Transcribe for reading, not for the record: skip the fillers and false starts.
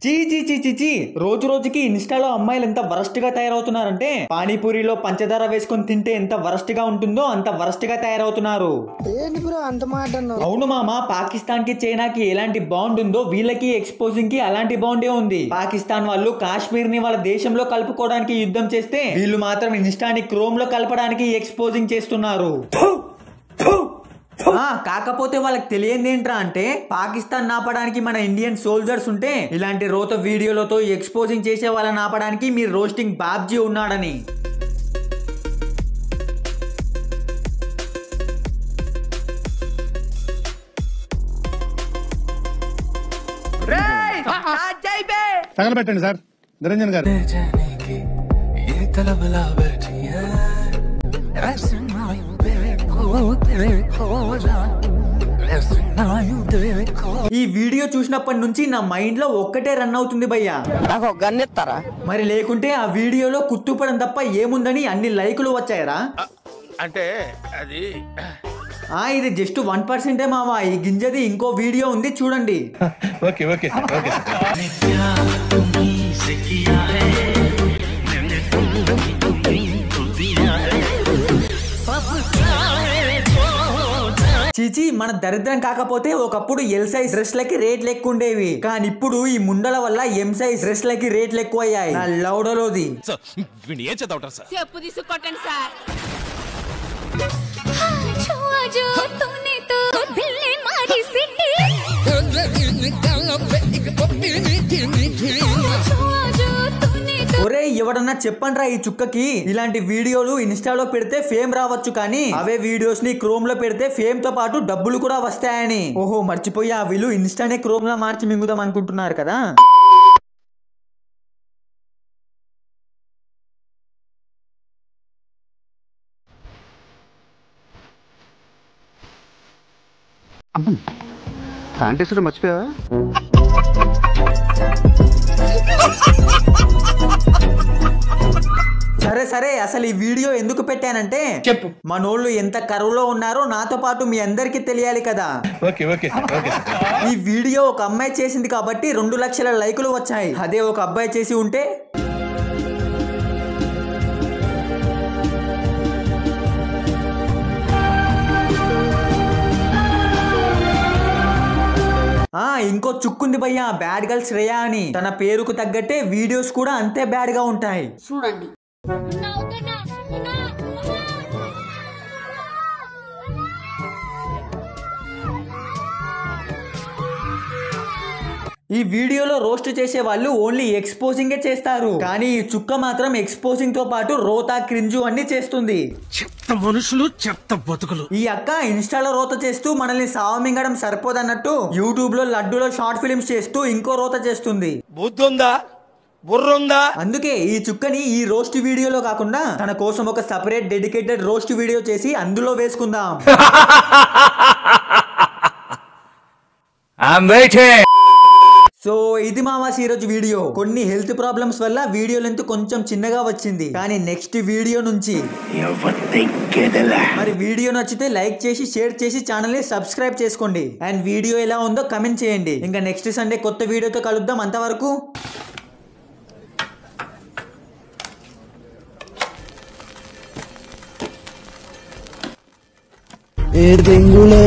చీ చీ చీ చీ చీ రోజు రోజుకి ఇన్స్టాలో అమ్మాయిలు ఎంత వరస్ట్ గా తయారవుతున్నారంటే పానీపూరిలో పంచదార వేసుకొని తింటే ఎంత వరస్ట్ గా ఉంటుందో అంత వరస్ట్ గా తయారవుతున్నారు. అవును మామ, పాకిస్తాన్ కి చైనాకి ఎలాంటి బాండ్ ఉందో వీళ్ళకి ఎక్స్పోజింగ్ కి అలాంటి బాండే ఉంది. పాకిస్తాన్ వాళ్ళు కాశ్మీర్ ని వాళ్ళ దేశంలో కలుపుకోవడానికి యుద్ధం చేస్తే వీళ్ళు మాత్రం ఇన్స్టాని క్రోమ్ లో కలపడానికి ఎక్స్పోజింగ్ చేస్తున్నారు. కాకపోతే వాళ్ళకి తెలియంది ఏంట్రా అంటే పాకిస్తాన్ నాపడానికి మన ఇండియన్ సోల్జర్స్ ఉంటే ఇలాంటి రోత వీడియోలతో ఎక్స్పోజింగ్ చేసే వాళ్ళని ఆపడానికి మీ రోస్టింగ్ బాబ్జీ ఉన్నాడని. తగలబెట్టండి సార్ నిరంజన్ గారు. ఈ వీడియో చూసినప్పటి నుంచి నా మైండ్ లో ఒక్కటే రన్ అవుతుంది భయ్యా, నాకు గన్ ఇస్తారా? మరి లేకుంటే ఆ వీడియోలో కుత్తుపడం తప్ప ఏముందని అన్ని లైకులు వచ్చాయరా? అంటే అది ఇది జస్ట్ 1% మావా. ఈ గింజది ఇంకో వీడియో ఉంది చూడండి. Okay okay okay. చీచి, మన దరిద్రం కాకపోతే ఒకప్పుడు ఎల్ సైజ్ డ్రెస్లకి రేట్లు ఎక్కువ ఉండేవి, కానీ ఇప్పుడు ఈ ముండల వల్ల ఎం సైజ్ డ్రెస్లకి రేట్లు ఎక్కువ అయ్యాయి. నా లౌడలోది చెప్పు తీసుకొట్టండి సార్. ఒరే ఎవడన్నా చెప్పండ్రా ఈ చుక్కకి ఇలాంటి వీడియోలు ఇన్స్టాలో పెడితే ఫేమ్ రావచ్చు, కానీ అవే వీడియోస్ ని క్రోమ్ లో పెడితే ఫేమ్ తో పాటు డబ్బులు కూడా వస్తాయని. ఓహో మర్చిపోయా, వీళ్ళు ఇన్స్టానే క్రోమ్ లో మార్చి మింగుదాం అనుకుంటున్నారు కదా. శానిటైజర్ మర్చిపోయావా? సరే సరే, అసలు ఈ వీడియో ఎందుకు పెట్టానంటే చెప్పు, మనోళ్ళు ఎంత కరువులో ఉన్నారో నాతో పాటు మీ అందరికి తెలియాలి కదా. Okay okay okay. ఈ వీడియో ఒక అమ్మాయి చేసింది కాబట్టి 2 లక్షల లైకులు వచ్చాయి. అదే ఒక అబ్బాయి చేసి ఉంటే ఇంకో చుక్కుంది భయ్యా, బ్యాడ్ గర్ల్ శ్రేయా అని. తన పేరుకు తగ్గట్టే వీడియోస్ కూడా అంతే బ్యాడ్ గా ఉంటాయి. చూడండి. ఈ వీడియోలో రోస్ట్ చేసే వాళ్ళు ఓన్లీ ఎక్స్పోజింగ్ చేస్తారు, కానీ ఈ చుక్క మాత్రం ఎక్స్పోజింగ్ తో పాటు రోతా క్రింజు అన్ని చేస్తుంది. చెత్త మనుషులు, చెత్త బతుకులు. ఈ అక్క ఇన్స్టాలో రోత చేస్తూ మనల్ని సావమింగడం సరిపోదన్నట్టు యూట్యూబ్ లో లడ్డూలో షార్ట్ ఫిల్మ్స్ చేస్తూ ఇంకో రోత చేస్తుంది. బుద్ధుందా, బుర్రుందా? అందుకే ఈ చుక్కని ఈ రోస్ట్ వీడియోలో కాకుండా తన కోసం ఒక సెపరేట్ డెడికేటెడ్ రోస్ట్ వీడియో చేసి అందులో వేసుకుందాం. సో ఇది మామాస్ ఈ రోజు వీడియో. కొన్ని హెల్త్ ప్రాబ్లమ్స్ వల్ల వీడియో లెంత్ కొంచెం చిన్నగా వచ్చింది, కానీ నెక్స్ట్ వీడియో నుంచి మరి వీడియో నచ్చితే లైక్ చేసి షేర్ చేసి ఛానల్ ని సబ్స్క్రైబ్ చేసుకోండి. అండ్ వీడియో ఎలా ఉందో కమెంట్ చేయండి. ఇంకా నెక్స్ట్ సండే కొత్త వీడియోతో కలుద్దాం. అంతవరకు ఏ దెంగులే